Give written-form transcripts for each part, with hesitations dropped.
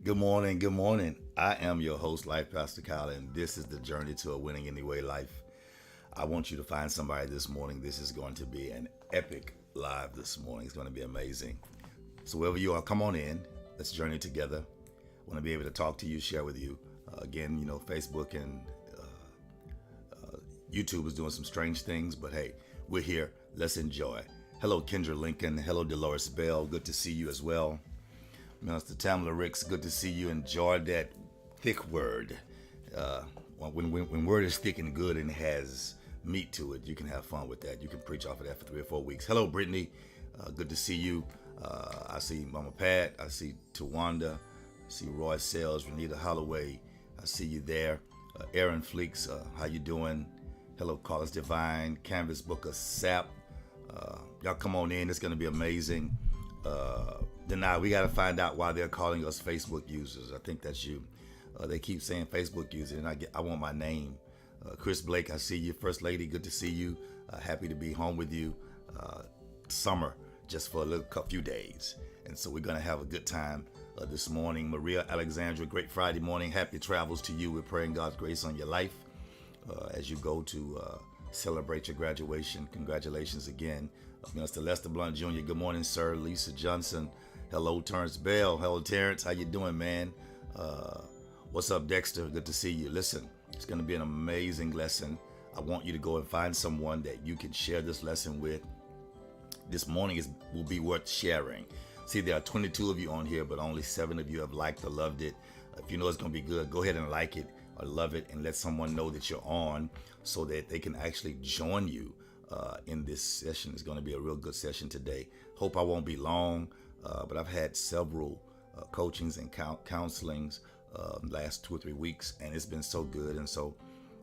Good morning. Good morning. I am your host, Life Pastor Kyle, and this is the journey to a winning anyway life. I want you to find somebody this morning. This is going to be an epic live this morning. It's going to be amazing. So wherever you are, come on in. Let's journey together. I want to be able to talk to you, share with you. Again, Facebook and YouTube is doing some strange things, but hey, we're here. Let's enjoy. Hello, Kendra Lincoln. Hello, Dolores Bell. Good to see you as well. Mr. Tamla Ricks, good to see you. Enjoy that thick word. When word is thick and good and has meat to it, you can have fun with that. You can preach off of that for 3 or 4 weeks. Hello, Brittany. Good to see you. I see Mama Pat. I see Tawanda. I see Roy Sales, Renita Holloway. I see you there. Aaron Fleeks, how you doing? Hello, Carlos Divine. Canvas Booker Sap. Y'all come on in. It's going to be amazing. Deny, we got to find out why they're calling us Facebook users. I think that's you. They keep saying Facebook user, and I want my name. Chris Blake, I see you. First Lady, good to see you. Happy to be home with you. Summer, just for a few days. And so we're going to have a good time this morning. Maria Alexandra, great Friday morning. Happy travels to you. We're praying God's grace on your life as you go to celebrate your graduation. Congratulations again. Mr. Lester Blunt Jr., good morning, sir. Lisa Johnson, hello. Terrence Bell, hello, Terrence. How you doing, man? What's up, Dexter? Good to see you. Listen, it's going to be an amazing lesson. I want you to go and find someone that you can share this lesson with. This morning will be worth sharing. See, there are 22 of you on here, but only 7 of you have liked or loved it. If you know it's going to be good, go ahead and like it or love it and let someone know that you're on so that they can actually join you in this session. It's going to be a real good session today. Hope I won't be long, but I've had several coachings and counselings last 2 or 3 weeks, and it's been so good. And so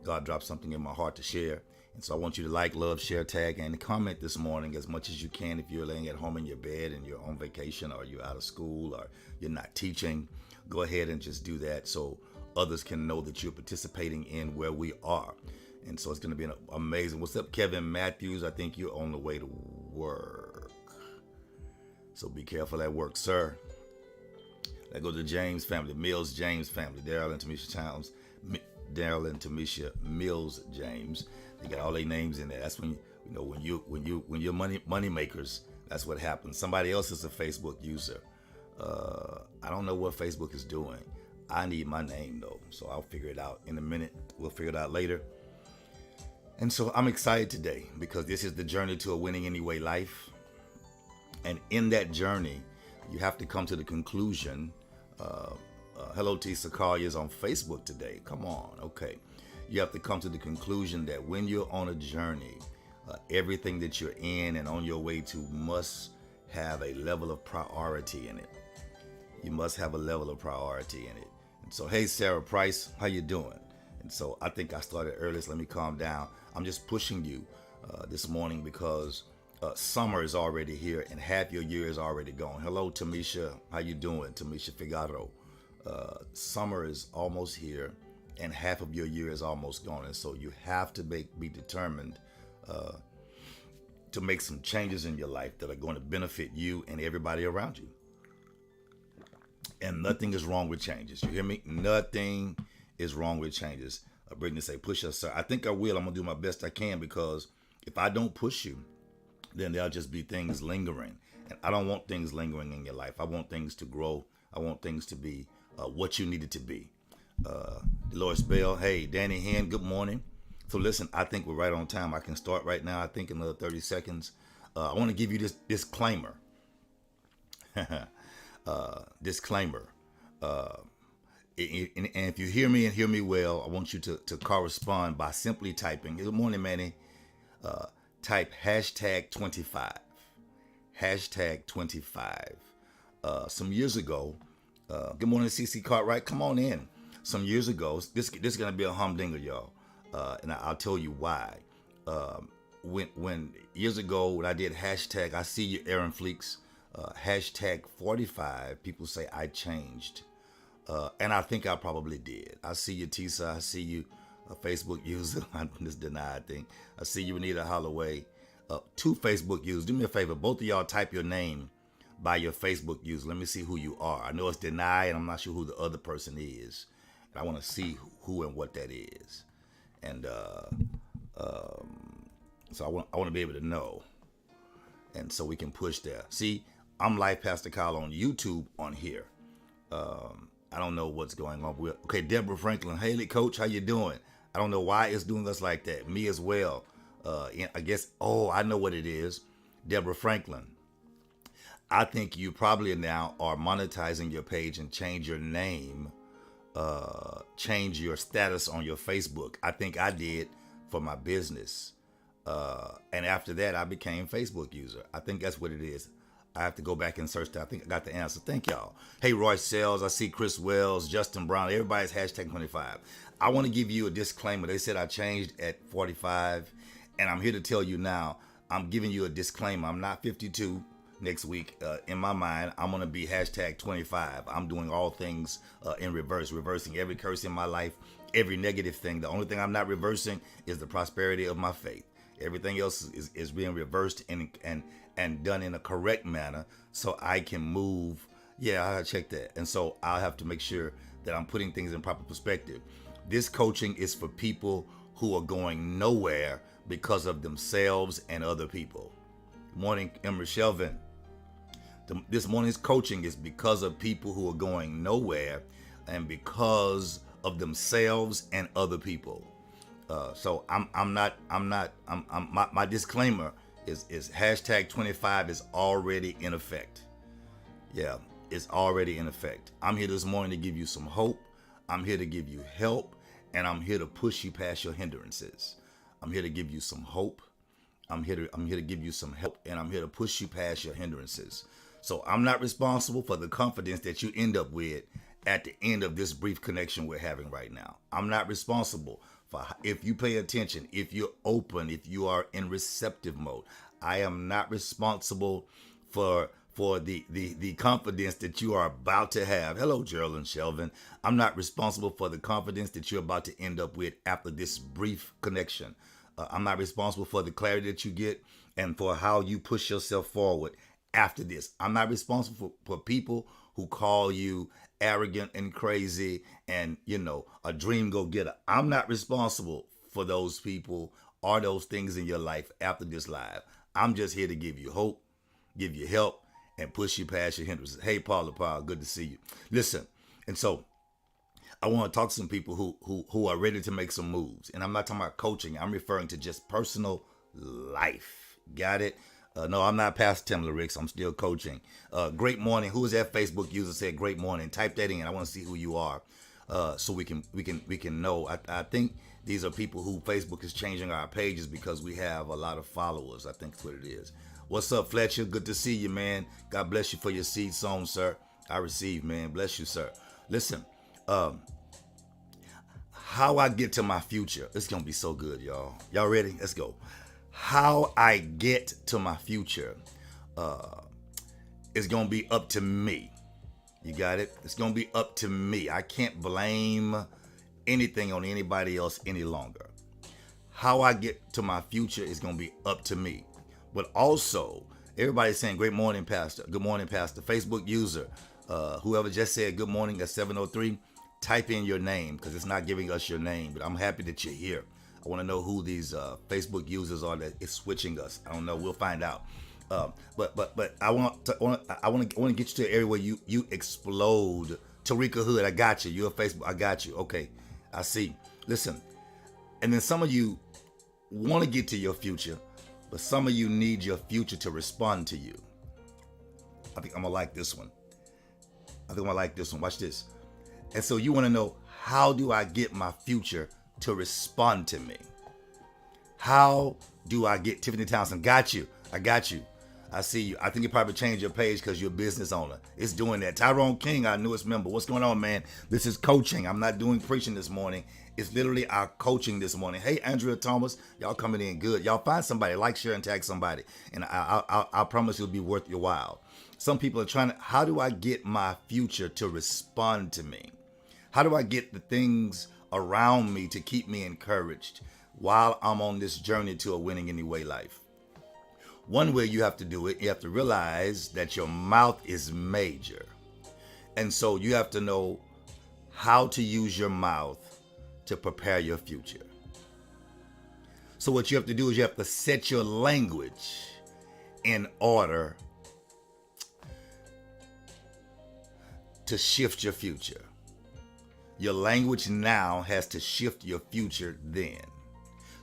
God dropped something in my heart to share. And so I want you to like, love, share, tag, and comment this morning as much as you can. If you're laying at home in your bed and you're on vacation or you're out of school or you're not teaching, go ahead and just do that so others can know that you're participating in where we are. And so it's going to be amazing. What's up, Kevin Matthews? I think you're on the way to work. So be careful at work, sir. Let's go to the James family, Mills James family, Daryl and Tamisha Towns, Daryl and Tamisha Mills James. They got all their names in there. That's when when you're money makers. That's what happens. Somebody else is a Facebook user. I don't know what Facebook is doing. I need my name though, so I'll figure it out in a minute. We'll figure it out later. And so I'm excited today because this is the journey to a winning anyway life. And in that journey, you have to come to the conclusion. Hello, T. Sakalia is on Facebook today. Come on. Okay. You have to come to the conclusion that when you're on a journey, everything that you're in and on your way to must have a level of priority in it. You must have a level of priority in it. And so, hey, Sarah Price, how you doing? And so I think I started early, so let me calm down. I'm just pushing you this morning because summer is already here and half your year is already gone. Hello, Tamisha. How you doing? Tamisha Figaro. Summer is almost here and half of your year is almost gone. And so you have to be determined to make some changes in your life that are going to benefit you and everybody around you. And nothing is wrong with changes. You hear me? Nothing is wrong with changes. Brittany say, push us, sir. I think I will. I'm going to do my best I can because if I don't push you, then there'll just be things lingering. And I don't want things lingering in your life. I want things to grow. I want things to be what you need it to be. Dolores Bell, hey, Danny Hen, good morning. So listen, I think we're right on time. I can start right now. I think in another 30 seconds. I want to give you this disclaimer. Disclaimer. And if you hear me and hear me well, I want you to correspond by simply typing, good morning, Manny. Type hashtag 25. Hashtag 25. Some years ago, good morning, CC Cartwright. Come on in. Some years ago, this is going to be a humdinger, y'all. And I'll tell you why. When years ago, when I did hashtag, I see you, Aaron Fleeks, hashtag 45, people say I changed. And I think I probably did. I see you, Tisa. I see you, a Facebook user. I just denied thing. I see you, Anita Holloway. 2 Facebook users. Do me a favor. Both of y'all type your name by your Facebook user. Let me see who you are. I know it's deny, and I'm not sure who the other person is. And I want to see who and what that is. And so I want to be able to know. And so we can push there. See, I'm Life Pastor Kyle on YouTube on here. I don't know what's going on. Okay, Deborah Franklin. Haley, Coach, how you doing? I don't know why it's doing us like that. Me as well. I guess, I know what it is. Deborah Franklin. I think you probably now are monetizing your page and change your name, change your status on your Facebook. I think I did for my business. And after that, I became Facebook user. I think that's what it is. I have to go back and search that. I think I got the answer. Thank y'all. Hey, Roy Sells. I see Chris Wells, Justin Brown. Everybody's hashtag 25. I want to give you a disclaimer. They said I changed at 45, and I'm here to tell you now, I'm giving you a disclaimer. I'm not 52 next week. In my mind, I'm going to be hashtag 25. I'm doing all things in reverse, reversing every curse in my life, every negative thing. The only thing I'm not reversing is the prosperity of my faith. Everything else is being reversed and done in a correct manner so I can move. Yeah, I gotta check that. And so I'll have to make sure that I'm putting things in proper perspective. This coaching is for people who are going nowhere because of themselves and other people. Morning, Emma Shelvin. This morning's coaching is because of people who are going nowhere and because of themselves and other people. So my disclaimer is hashtag 25 is already in effect. Yeah, it's already in effect. I'm here this morning to give you some hope. I'm here to give you help, and I'm here to push you past your hindrances. I'm here to give you some hope. I'm here to give you some help, and I'm here to push you past your hindrances. So I'm not responsible for the confidence that you end up with at the end of this brief connection we're having right now. I'm not responsible for if you pay attention, if you're open, if you are in receptive mode. I am not responsible for the confidence that you are about to have. Hello, Gerald and Shelvin. I'm not responsible for the confidence that you're about to end up with after this brief connection. I'm not responsible for the clarity that you get and for how you push yourself forward after this. I'm not responsible for people who call you arrogant and crazy and, a dream go-getter. I'm not responsible for those people or those things in your life after this live. I'm just here to give you hope, give you help, and push you past your hindrances. Hey, Paula Powell, good to see you. Listen, and so I want to talk to some people who are ready to make some moves. And I'm not talking about coaching. I'm referring to just personal life. Got it? No, I'm not Pastor Tamala Ricks. I'm still coaching. Great morning. Who is that Facebook user said great morning? Type that in. I want to see who you are, so we can know. I think these are people who Facebook is changing our pages because we have a lot of followers. I think that's what it is. What's up, Fletcher? Good to see you, man. God bless you for your seed sown, sir. I receive, man. Bless you, sir. Listen, how I get to my future. It's gonna be so good, y'all. Y'all ready? Let's go. How I get to my future is going to be up to me. You got it? It's going to be up to me. I can't blame anything on anybody else any longer. How I get to my future is going to be up to me. But also, everybody's saying, great morning, Pastor. Good morning, Pastor. Facebook user, whoever just said good morning at 7:03, type in your name because it's not giving us your name. But I'm happy that you're here. I want to know who these Facebook users are that is switching us. I don't know. We'll find out. But I want to get you to an area where you explode. Tarika Hood, I got you. You're a Facebook. I got you. Okay, I see. Listen, and then some of you want to get to your future, but some of you need your future to respond to you. I think I'm gonna like this one. Watch this. And so you want to know, how do I get my future to respond to me? How do I get Tiffany Townsend? Got you. I got you. I see you. I think you probably changed your page because you're a business owner. It's doing that. Tyrone King, our newest member. What's going on, man? This is coaching. I'm not doing preaching this morning. It's literally our coaching this morning. Hey, Andrea Thomas, y'all coming in good. Y'all find somebody, like, share, and tag somebody, and I promise it'll be worth your while. Some people are trying to, how do I get my future to respond to me? How do I get the things around me to keep me encouraged while I'm on this journey to a winning anyway life? One way you have to do it, you have to realize that your mouth is major. And so you have to know how to use your mouth to prepare your future. So what you have to do is you have to set your language in order to shift your future. Your language now has to shift your future then.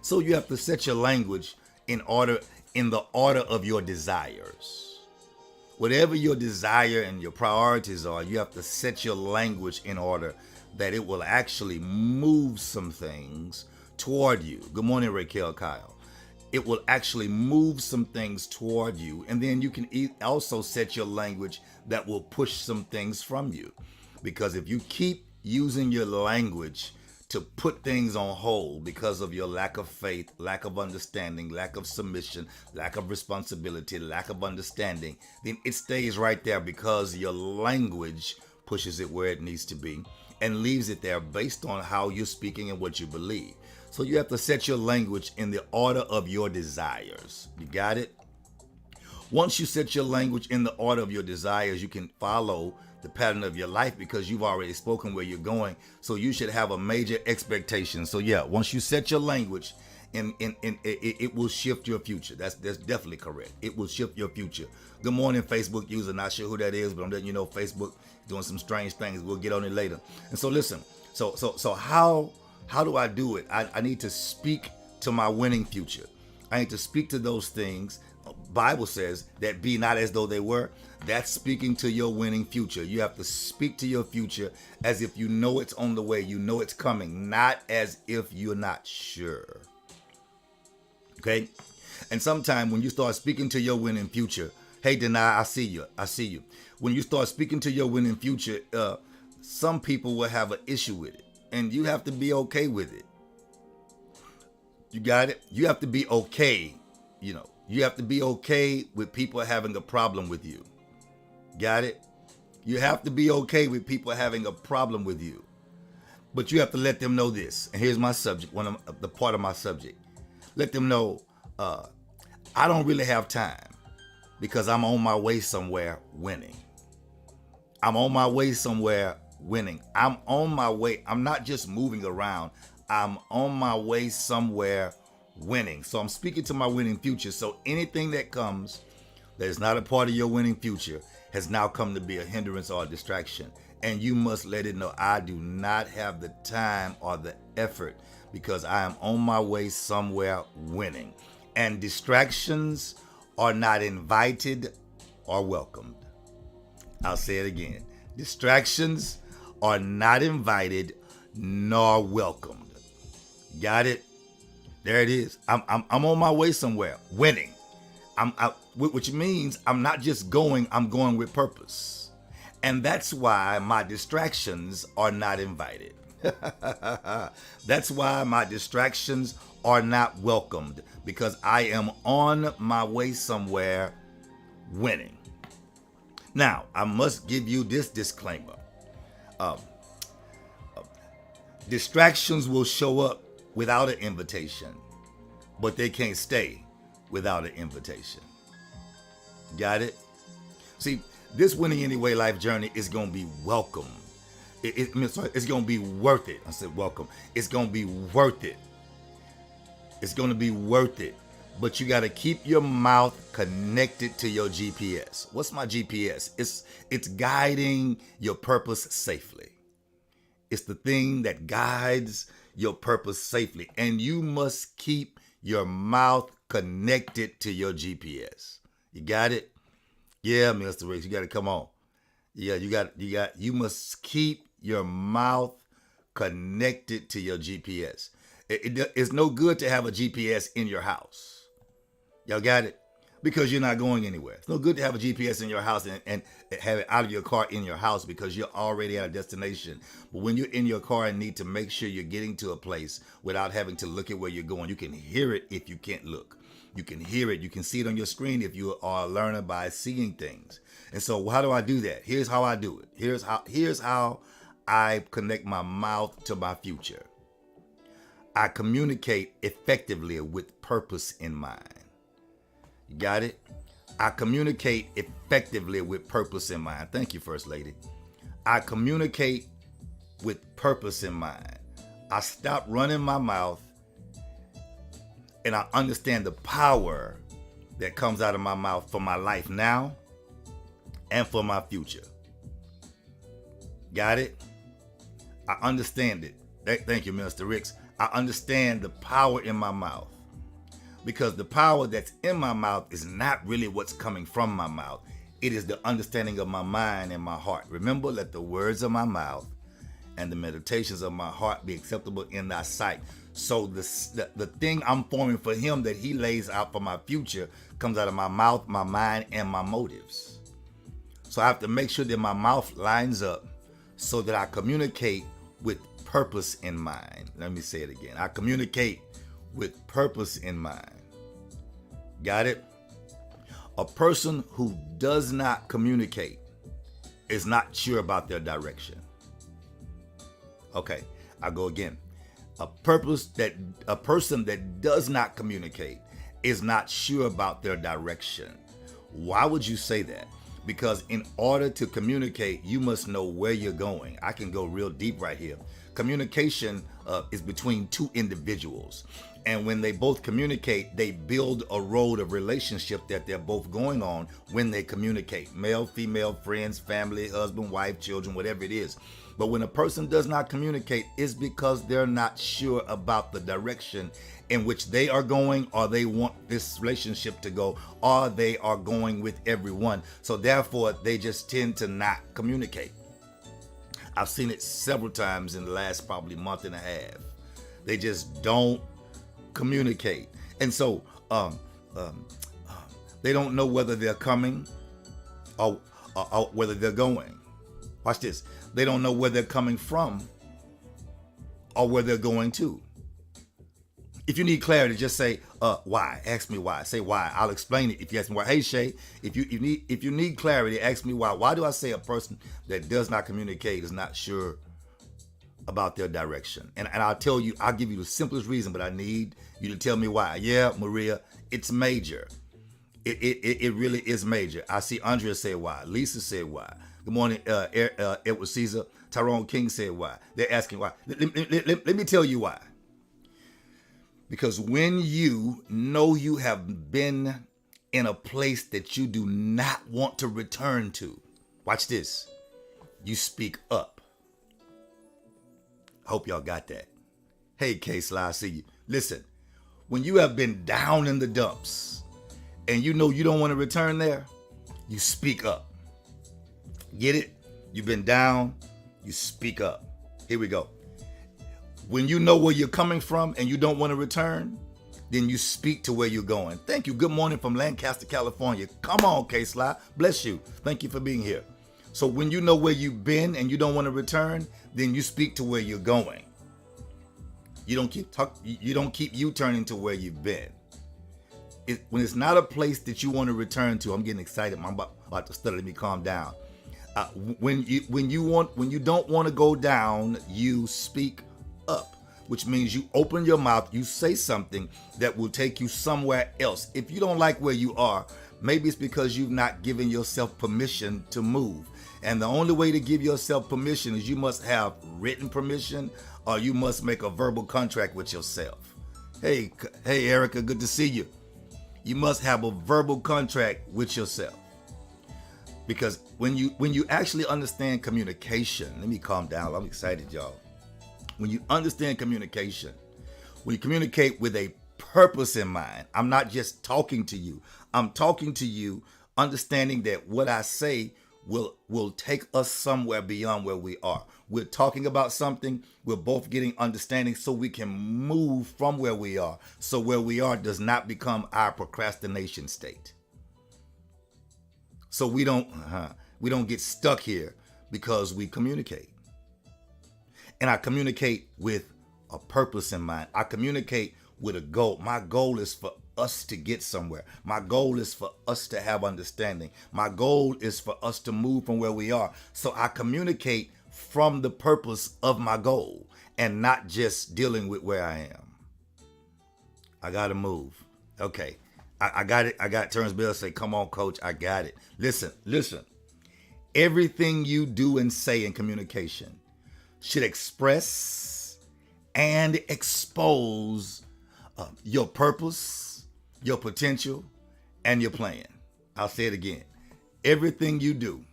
So you have to set your language in the order of your desires. Whatever your desire and your priorities are, you have to set your language in order that it will actually move some things toward you. Good morning, Raquel Kyle. It will actually move some things toward you. And then you can also set your language that will push some things from you. Because if you keep using your language to put things on hold because of your lack of faith, lack of understanding, lack of submission, lack of responsibility, lack of understanding, then it stays right there because your language pushes it where it needs to be and leaves it there based on how you're speaking and what you believe. So you have to set your language in the order of your desires. You got it? Once you set your language in the order of your desires, you can follow the pattern of your life because you've already spoken where you're going. So you should have a major expectation. So yeah, once you set your language, it will shift your future. That's definitely correct. It will shift your future. Good morning, Facebook user. Not sure who that is, but I'm letting you know Facebook is doing some strange things. We'll get on it later. And so listen. So how do I do it? I need to speak to my winning future. I need to speak to those things. Bible says that be not as though they were. That's speaking to your winning future. You have to speak to your future as if you know it's on the way, you know it's coming, not as if you're not sure. Okay? And sometime when you start speaking to your winning future, hey, Deny, I see you. When you start speaking to your winning future, some people will have an issue with it, and you have to be okay with it. You got it? You have to be okay, You have to be okay with people having a problem with you. Got it? You have to be okay with people having a problem with you. But you have to let them know this. And here's my subject, the part of my subject. Let them know I don't really have time because I'm on my way somewhere winning. I'm on my way somewhere winning. I'm on my way. I'm not just moving around. I'm on my way somewhere winning. So I'm speaking to my winning future. So anything that comes that is not a part of your winning future has now come to be a hindrance or a distraction. And you must let it know I do not have the time or the effort because I am on my way somewhere winning. And distractions are not invited or welcomed. I'll say it again. Distractions are not invited nor welcomed. Got it? There it is. I'm on my way somewhere, winning. Which means I'm not just going, I'm going with purpose. And that's why my distractions are not invited. That's why my distractions are not welcomed, because I am on my way somewhere winning. Now, I must give you this disclaimer. Distractions will show up without an invitation, but they can't stay without an invitation. Got it? See, this Winning Anyway life journey is going to be welcome. It's going to be worth it. I said welcome. It's going to be worth it. It's going to be worth it. But you got to keep your mouth connected to your GPS. What's my GPS? It's guiding your purpose safely. It's the thing that guides your purpose safely. And you must keep your mouth connected to your GPS. You got it? Yeah, Mr. Riggs, you got to come on. Yeah, you must keep your mouth connected to your GPS. It's no good to have a GPS in your house. Y'all got it? Because you're not going anywhere. It's no good to have a GPS in your house and have it out of your car in your house because you're already at a destination. But when you're in your car and need to make sure you're getting to a place without having to look at where you're going, you can hear it if you can't look. You can hear it. You can see it on your screen if you are a learner by seeing things. And so how do I do that? Here's how I do it. Here's how I connect my mouth to my future. I communicate effectively with purpose in mind. You got it? I communicate effectively with purpose in mind. Thank you, First Lady. I communicate with purpose in mind. I stop running my mouth and I understand the power that comes out of my mouth for my life now and for my future. Got it? I understand it. Thank you, Minister Ricks. I understand the power in my mouth, because the power that's in my mouth is not really what's coming from my mouth. It is the understanding of my mind and my heart. Remember, let the words of my mouth and the meditations of my heart be acceptable in thy sight. So the thing I'm forming for him that he lays out for my future comes out of my mouth, my mind, and my motives. So I have to make sure that my mouth lines up so that I communicate with purpose in mind. Let me say it again. I communicate with purpose in mind. Got it? A person who does not communicate is not sure about their direction. Okay, I'll go again. A person that does not communicate is not sure about their direction. Why would you say that? Because in order to communicate, you must know where you're going. I can go real deep right here. Communication is between two individuals. And when they both communicate, they build a road of relationship that they're both going on when they communicate. Male, female, friends, family, husband, wife, children, whatever it is. But when a person does not communicate, it's because they're not sure about the direction in which they are going, or they want this relationship to go, or they are going with everyone. So therefore, they just tend to not communicate. I've seen it several times in the last probably month and a half. They just don't communicate. And so they don't know whether they're coming or whether they're going. Watch this. They don't know where they're coming from or where they're going to. If you need clarity, just say why. Ask me why. Say why. I'll explain it. If you ask me why, hey Shay, if you need clarity, ask me why. Why do I say a person that does not communicate is not sure about their direction? And I'll tell you, I'll give you the simplest reason, but I need you to tell me why. Yeah, Maria, it's major. It really is major. I see Andrea say why. Lisa said why. Good morning, Edward Caesar. Tyrone King said why. They're asking why. Let me tell you why. Because when you know you have been in a place that you do not want to return to, watch this, you speak up. Hope y'all got that. Hey, K-Sly, I see you. Listen, when you have been down in the dumps and you know you don't want to return there, you speak up. Get it? You've been down, you speak up. Here we go. When you know where you're coming from and you don't want to return, then you speak to where you're going. Thank you. Good morning from Lancaster, California. Come on, K-Sly. Bless you. Thank you for being here. So when you know where you've been and you don't want to return, then you speak to where you're going. You don't keep U-turning to where you've been. When it's not a place that you want to return to, I'm getting excited. I'm about to stutter. Let me calm down. When you don't want to go down, you speak up, which means you open your mouth, you say something that will take you somewhere else. If you don't like where you are, maybe it's because you've not given yourself permission to move. And the only way to give yourself permission is you must have written permission, or you must make a verbal contract with yourself. Hey, Erica, good to see you. You must have a verbal contract with yourself. Because when you actually understand communication, let me calm down. I'm excited, y'all. When you understand communication, when you communicate with a purpose in mind, I'm not just talking to you. I'm talking to you understanding that what I say will take us somewhere beyond where we are. We're talking about something, we're both getting understanding so we can move from where we are. So where we are does not become our procrastination state. So we don't get stuck here because we communicate. And I communicate with a purpose in mind. I communicate with a goal. My goal is for us to get somewhere. My goal is for us to have understanding. My goal is for us to move from where we are. So I communicate from the purpose of my goal and not just dealing with where I am. I got to move. Okay. I got it. I got Terrence Bell say, come on, coach. I got it. Listen. Everything you do and say in communication should express and expose your purpose, your potential, and your plan. I'll say it again. Everything you do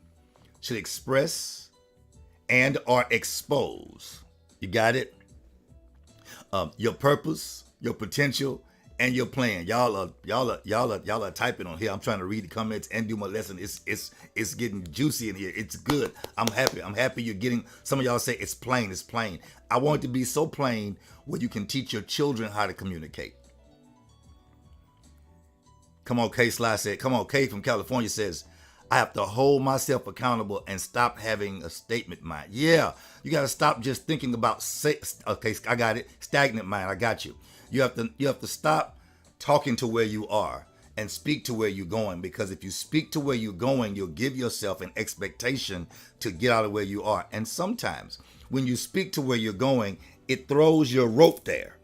should express and or expose. You got it? Your purpose, your potential, and your plan. Y'all are typing on here. I'm trying to read the comments and do my lesson. It's getting juicy in here. It's good. I'm happy you're getting. Some of y'all say it's plain. It's plain. I want it to be so plain where you can teach your children how to communicate. Come on, Kay Sly said. Come on, Kay from California says, I have to hold myself accountable and stop having a statement mind. Yeah, you got to stop just thinking about okay, I got it. Stagnant mind. I got you. You have to stop talking to where you are and speak to where you're going, because if you speak to where you're going, you'll give yourself an expectation to get out of where you are. And sometimes when you speak to where you're going, it throws your rope there.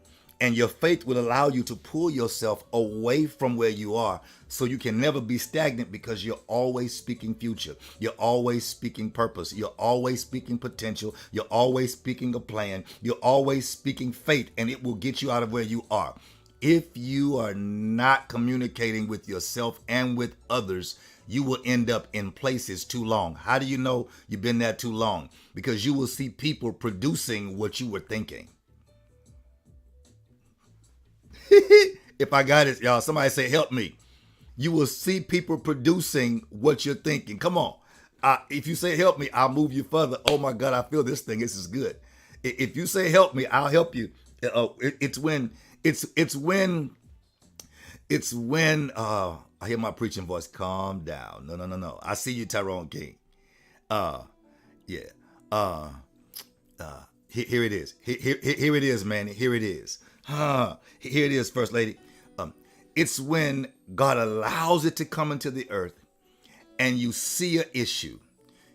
And your faith will allow you to pull yourself away from where you are, so you can never be stagnant, because you're always speaking future. You're always speaking purpose. You're always speaking potential. You're always speaking a plan. You're always speaking faith, and it will get you out of where you are. If you are not communicating with yourself and with others, you will end up in places too long. How do you know you've been there too long? Because you will see people producing what you were thinking. If I got it, y'all, somebody say, help me. You will see people producing what you're thinking. Come on. If you say, help me, I'll move you further. Oh my God, I feel this thing. This is good. If you say, help me, I'll help you. It's when I hear my preaching voice. Calm down. No. I see you, Tyrone King. Yeah. Here it is. Here it is, man. Here it is. Here it is, First Lady. It's when God allows it to come into the earth, and you see an issue,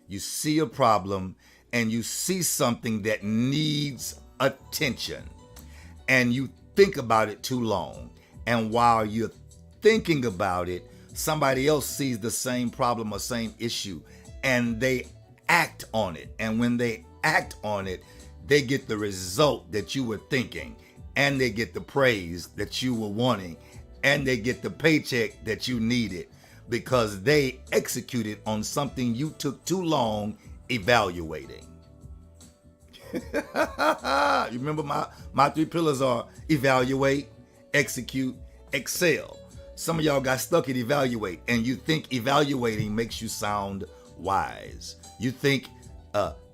you see a problem, and you see something that needs attention, and you think about it too long. And while you're thinking about it, somebody else sees the same problem or same issue, and they act on it. And when they act on it, they get the result that you were thinking, and they get the praise that you were wanting, and they get the paycheck that you needed, because they executed on something you took too long evaluating. You remember my three pillars are evaluate, execute, excel. Some of y'all got stuck at evaluate, and you think evaluating makes you sound wise. You think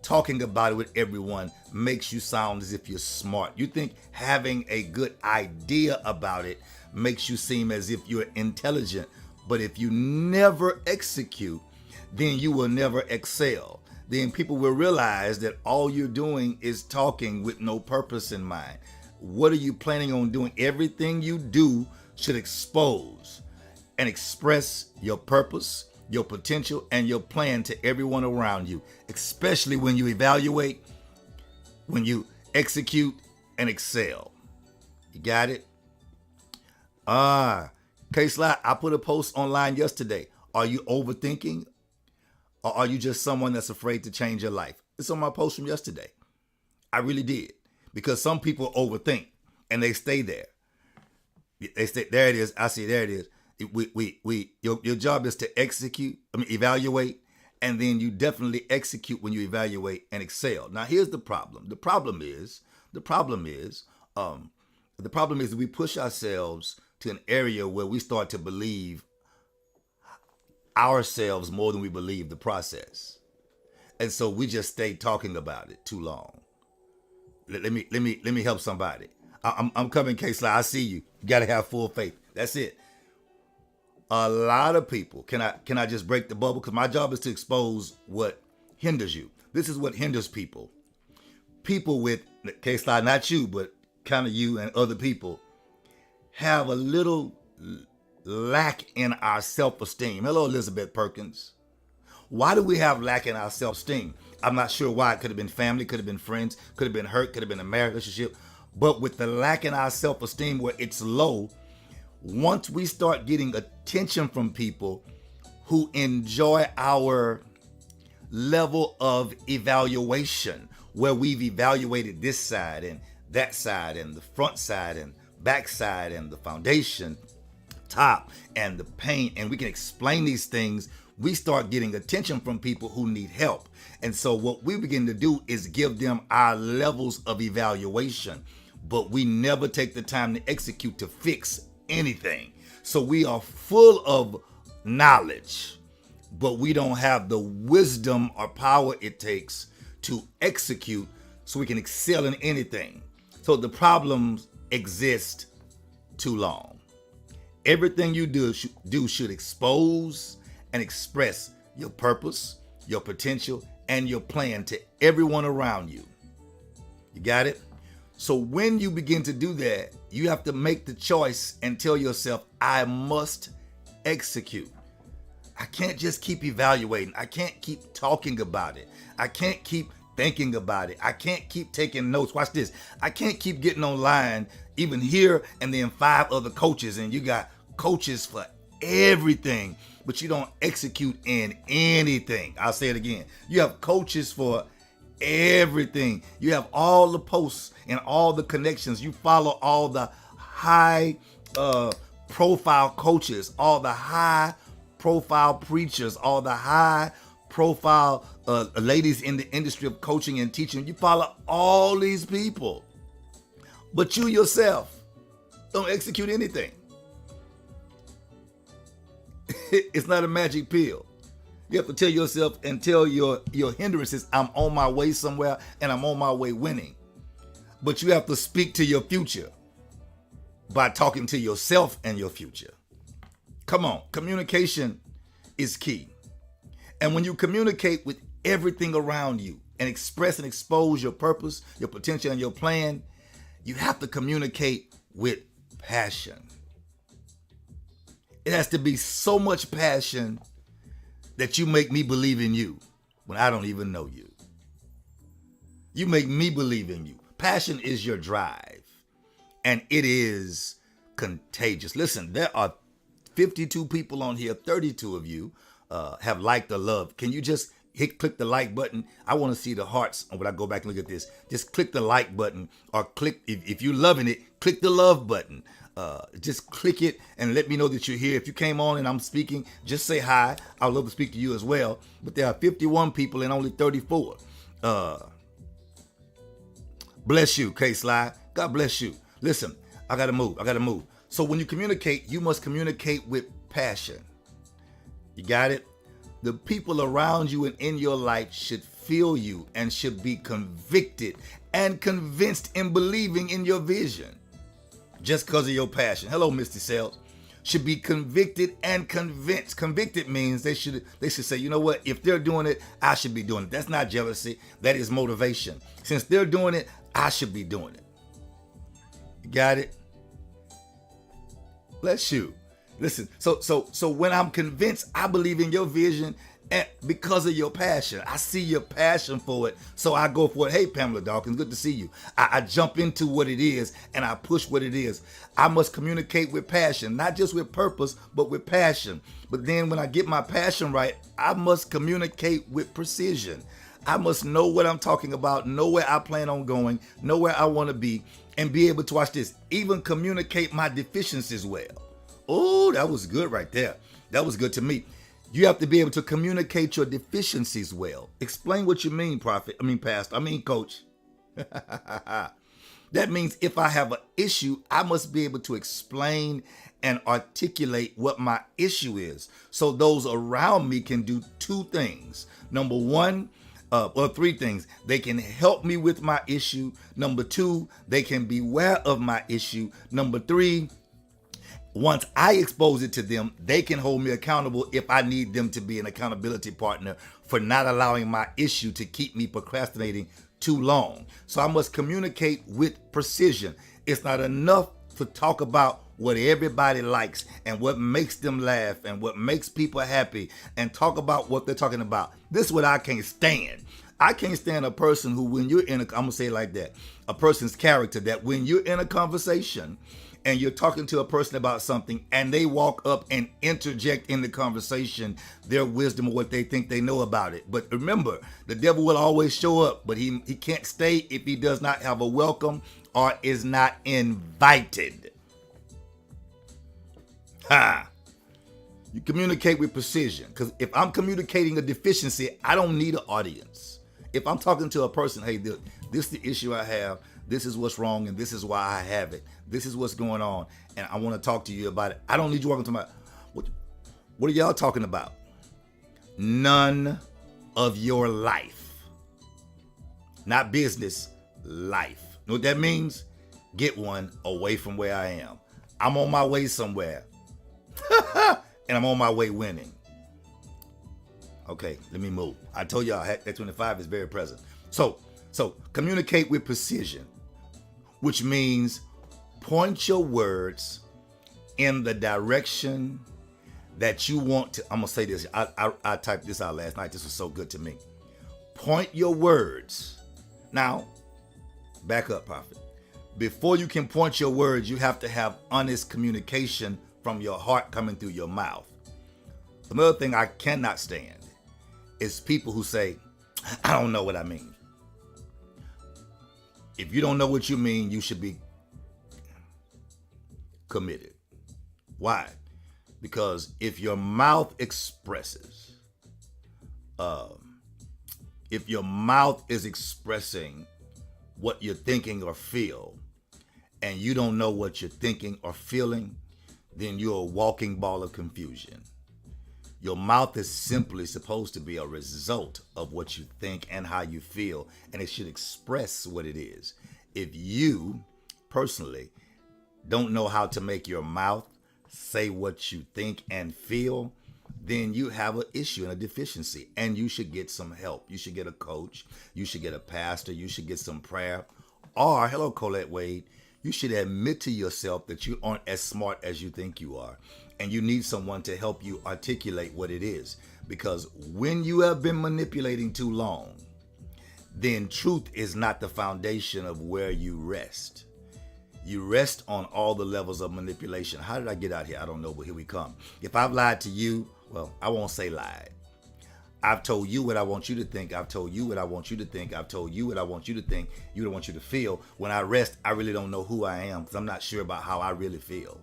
talking about it with everyone makes you sound as if you're smart. You think having a good idea about it makes you seem as if you're intelligent. But if you never execute, then you will never excel. Then people will realize that all you're doing is talking with no purpose in mind. What are you planning on doing? Everything you do should expose and express your purpose, your potential, and your plan to everyone around you, especially when you evaluate, when you execute and excel. You got it? K-Slide, I put a post online yesterday. Are you overthinking? Or are you just someone that's afraid to change your life? It's on my post from yesterday. I really did. Because some people overthink and they stay there. They stay, there it is. I see, there it is. Your job is to evaluate, and then you definitely execute when you evaluate and excel. Now, here's the problem. The problem is we push ourselves to an area where we start to believe ourselves more than we believe the process. And so we just stay talking about it too long. Let me help somebody. I'm coming, K-Slide. I see you. You got to have full faith. That's it. A lot of people, can I just break the bubble? Because my job is to expose what hinders you. This is what hinders people. People with, K-Slide, not you, but kind of you and other people, have a little lack in our self-esteem. Hello, Elizabeth Perkins. Why do we have lack in our self-esteem? I'm not sure why. It could have been family, could have been friends, could have been hurt, could have been a marriage relationship. But with the lack in our self-esteem where it's low, once we start getting attention from people who enjoy our level of evaluation, where we've evaluated this side and that side and the front side and back side and the foundation, top and the paint, and we can explain these things, we start getting attention from people who need help. And so what we begin to do is give them our levels of evaluation, but we never take the time to execute to fix anything. So we are full of knowledge, but we don't have the wisdom or power it takes to execute so we can excel in anything. So the problems exist too long. Everything you do should expose and express your purpose, your potential, and your plan to everyone around you. You got it? So when you begin to do that, you have to make the choice and tell yourself, I must execute. I can't just keep evaluating. I can't keep talking about it. I can't keep thinking about it. I can't keep taking notes. Watch this. I can't keep getting online, even here and then 5 other coaches, and you got coaches for everything, but you don't execute in anything. I'll say it again. You have coaches for everything. You have all the posts and all the connections. You follow all the high profile coaches, all the high profile preachers, all the high profile ladies in the industry of coaching and teaching. You follow all these people, but you yourself don't execute anything. It's not a magic pill. You have to tell yourself and tell your hindrances, I'm on my way somewhere and I'm on my way winning. But you have to speak to your future by talking to yourself and your future. Come on, communication is key. And when you communicate with everything around you and express and expose your purpose, your potential, and your plan, you have to communicate with passion. It has to be so much passion that you make me believe in you when I don't even know you. You make me believe in you. Passion is your drive, and it is contagious. Listen, there are 52 people on here, 32 of you have liked or loved. Can you just click the like button? I want to see the hearts when I go back and look at this. Just click the like button, or click, if you're loving it, click the love button. Just click it and let me know that you're here. If you came on and I'm speaking, just say hi. I'd love to speak to you as well. But there are 51 people and only 34. Bless you, K-Slide. God bless you. Listen, I gotta move. So when you communicate, you must communicate with passion. You got it? The people around you and in your life should feel you and should be convicted and convinced in believing in your vision. Just because of your passion. Hello, Misty Sales. Should be convicted and convinced. Convicted means they should say, you know what? If they're doing it, I should be doing it. That's not jealousy. That is motivation. Since they're doing it, I should be doing it. You got it? Bless you. Listen, so when I'm convinced, I believe in your vision, and because of your passion, I see your passion for it, so I go for it. Hey, Pamela Dawkins, good to see you. I jump into what it is, and I push what it is. I must communicate with passion, not just with purpose, but with passion. But then when I get my passion right, I must communicate with precision. I must know what I'm talking about, know where I plan on going, know where I want to be, and be able to, watch this, even communicate my deficiencies well. Oh, that was good right there. That was good to me. You have to be able to communicate your deficiencies well. Explain what you mean, coach. That means if I have an issue, I must be able to explain and articulate what my issue is, so those around me can do 2 things. Number 1, or 3 things. They can help me with my issue. Number 2, they can be aware of my issue. Number 3, once I expose it to them, they can hold me accountable if I need them to be an accountability partner for not allowing my issue to keep me procrastinating too long. So I must communicate with precision. It's not enough to talk about what everybody likes and what makes them laugh and what makes people happy and talk about what they're talking about. This is what I can't stand. I can't stand a person who, when you're in I'm gonna say it like that, a person's character that when you're in a conversation and you're talking to a person about something and they walk up and interject in the conversation their wisdom or what they think they know about it. But remember, the devil will always show up, but he can't stay if he does not have a welcome or is not invited. Ha! You communicate with precision, because if I'm communicating a deficiency, I don't need an audience. If I'm talking to a person, hey, this is the issue I have, this is what's wrong, and this is why I have it, this is what's going on, and I want to talk to you about it. I don't need you walking to my, what are y'all talking about? None of your life. Not business, life. You know what that means? Get one away from where I am. I'm on my way somewhere. And I'm on my way winning. Okay, let me move. I told y'all that 25 is very present. So communicate with precision, which means point your words in the direction that you want to. I'm gonna say this. I typed this out last night. This was so good to me. Point your words. Now, back up, Prophet. Before you can point your words, you have to have honest communication from your heart coming through your mouth. Another thing I cannot stand is people who say, I don't know what I mean. If you don't know what you mean, you should be committed. Why? Because if your mouth expresses, if your mouth is expressing what you're thinking or feel, and you don't know what you're thinking or feeling, then you're a walking ball of confusion. Your mouth is simply supposed to be a result of what you think and how you feel, and it should express what it is. If you personally don't know how to make your mouth say what you think and feel, then you have an issue and a deficiency, and you should get some help. You should get a coach. You should get a pastor. You should get some prayer. Or, hello, Colette Wade, you should admit to yourself that you aren't as smart as you think you are, and you need someone to help you articulate what it is. Because when you have been manipulating too long, then truth is not the foundation of where you rest. You rest on all the levels of manipulation. How did I get out here? I don't know, but here we come. If I've lied to you, well, I won't say lied. I've told you what I want you to think. I've told you what I want you to think. I've told you what I want you to think. You don't want you to feel. When I rest, I really don't know who I am, because I'm not sure about how I really feel.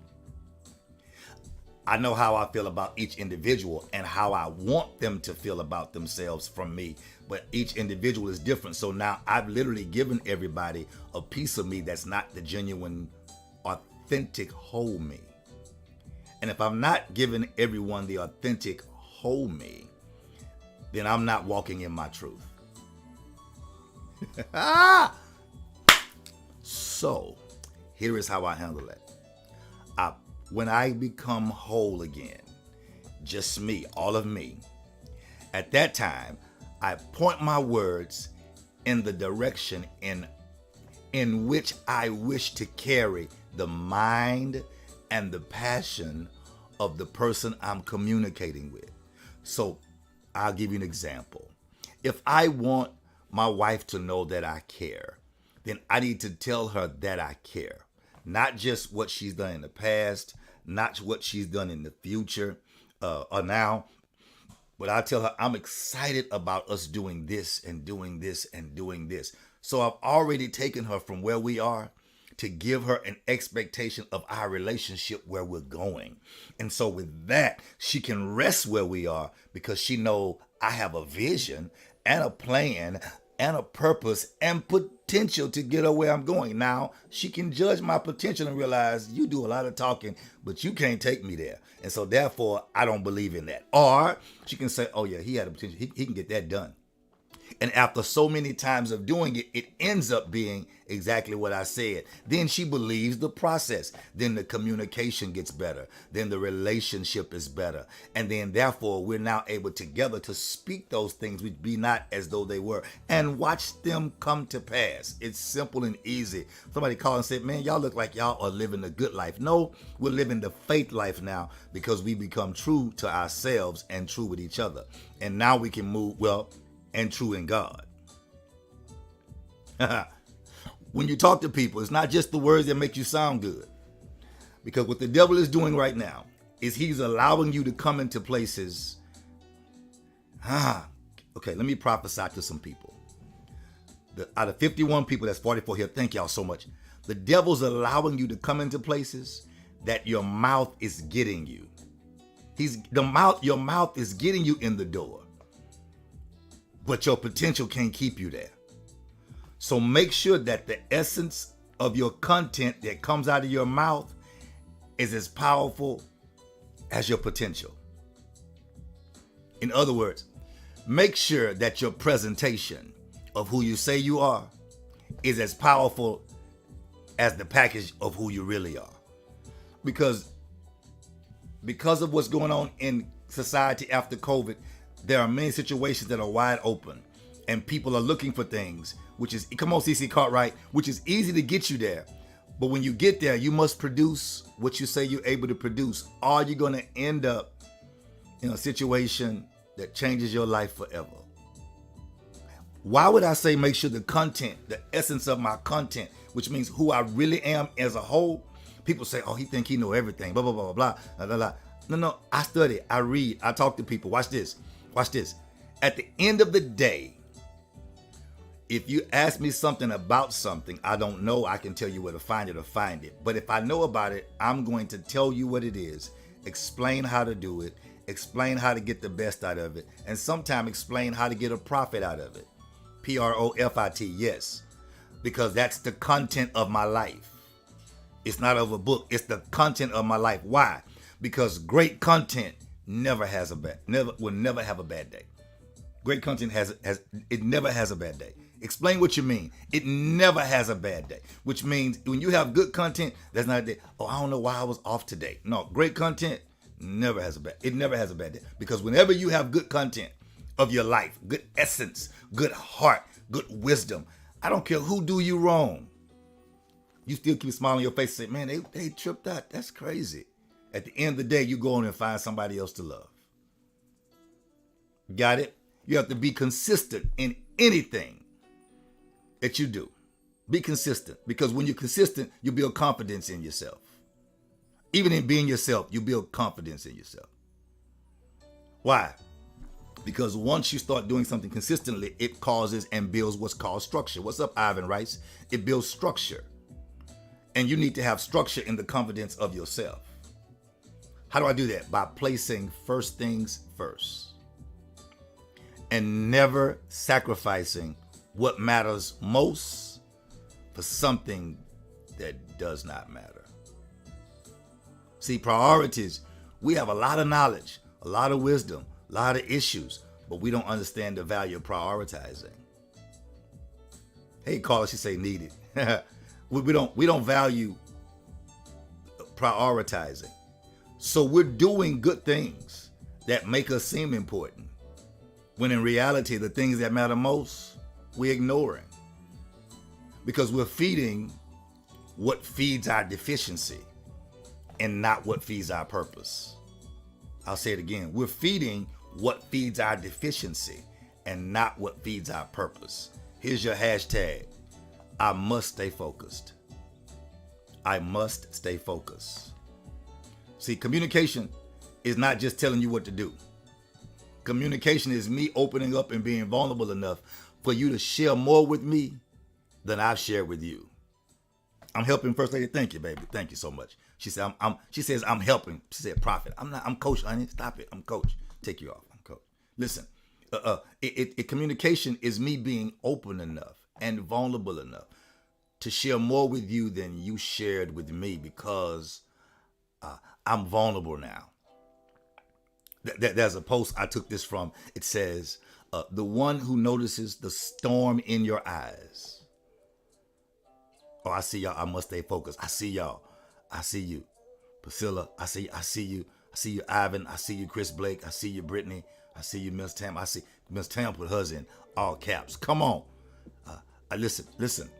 I know how I feel about each individual and how I want them to feel about themselves from me. But each individual is different. So now I've literally given everybody a piece of me that's not the genuine, authentic whole me. And if I'm not giving everyone the authentic whole me, then I'm not walking in my truth. So here is how I handle it. When I become whole again, just me, all of me, at that time, I point my words in the direction in which I wish to carry the mind and the passion of the person I'm communicating with. So I'll give you an example. If I want my wife to know that I care, then I need to tell her that I care. Not just what she's done in the past, not what she's done in the future or now, but I tell her I'm excited about us doing this and doing this and doing this. So I've already taken her from where we are to give her an expectation of our relationship where we're going. And so with that, she can rest where we are because she knows I have a vision and a plan and a purpose and potential to get her where I'm going. Now, she can judge my potential and realize you do a lot of talking, but you can't take me there. And so therefore, I don't believe in that. Or she can say, oh yeah, he had a potential. He can get that done. And after so many times of doing it, it ends up being exactly what I said. Then she believes the process. Then the communication gets better. Then the relationship is better. And then therefore, we're now able together to speak those things which be not as though they were and watch them come to pass. It's simple and easy. Somebody called and said, man, y'all look like y'all are living the good life. No, we're living the faith life now because we become true to ourselves and true with each other. And now we can move, and true in God. When you talk to people, it's not just the words that make you sound good. Because what the devil is doing right now is he's allowing you to come into places. Okay, let me prophesy to some people. Out of 51 people, that's 44 here. Thank y'all so much. The devil's allowing you to come into places that your mouth is getting you. Your mouth is getting you in the door, but your potential can't keep you there. So make sure that the essence of your content that comes out of your mouth is as powerful as your potential. In other words, make sure that your presentation of who you say you are is as powerful as the package of who you really are. Because of what's going on in society after COVID, there are many situations that are wide open and people are looking for things, which is, come on, CC Cartwright, which is easy to get you there. But when you get there, you must produce what you say you're able to produce. Or you're going to end up in a situation that changes your life forever. Why would I say make sure the content, the essence of my content, which means who I really am as a whole? People say, oh, he think he know everything, blah, blah, blah, blah, blah, blah, blah. No, I study, I read, I talk to people. Watch this. At the end of the day, if you ask me something about something I don't know, I can tell you where to find it or find it. But if I know about it, I'm going to tell you what it is, explain how to do it, explain how to get the best out of it, and sometimes explain how to get a profit out of it. Profit, yes. Because that's the content of my life. It's not of a book. It's the content of my life. Why? Because great content will never have a bad day. Great content never has a bad day. Explain what you mean. It never has a bad day. Which means when you have good content, that's not a day. Oh, I don't know why I was off today. No, great content never has a bad day. Because whenever you have good content of your life, good essence, good heart, good wisdom, I don't care who do you wrong. You still keep smiling on your face and say, man, they tripped out. That's crazy. At the end of the day, you go on and find somebody else to love. Got it? You have to be consistent in anything that you do. Be consistent. Because when you're consistent, you build confidence in yourself. Even in being yourself, you build confidence in yourself. Why? Because once you start doing something consistently, it causes and builds what's called structure. What's up, Ivan Rice? It builds structure. And you need to have structure in the confidence of yourself. How do I do that? By placing first things first. And never sacrificing what matters most for something that does not matter. See, priorities, we have a lot of knowledge, a lot of wisdom, a lot of issues, but we don't understand the value of prioritizing. Hey, Carla, she say needed. we don't value prioritizing. So we're doing good things that make us seem important, when in reality, the things that matter most, we're ignoring. Because we're feeding what feeds our deficiency and not what feeds our purpose. I'll say it again. We're feeding what feeds our deficiency and not what feeds our purpose. Here's your hashtag. I must stay focused. I must stay focused. See, communication is not just telling you what to do. Communication is me opening up and being vulnerable enough for you to share more with me than I've shared with you. I'm helping First Lady. Thank you, baby. Thank you so much. She said, she says, I'm helping. She said, Prophet. I'm coach, honey. Stop it. I'm coach. Take you off. I'm coach. Listen, communication is me being open enough and vulnerable enough to share more with you than you shared with me, because I'm vulnerable now. There's a post I took this from. It says, the one who notices the storm in your eyes. Oh, I see y'all. I must stay focused. I see y'all. I see you. Priscilla, I see you. I see you, Ivan. I see you, Chris Blake. I see you, Brittany. I see you, Miss Tam. I see Miss Tam put hers in all caps. Come on. Listen.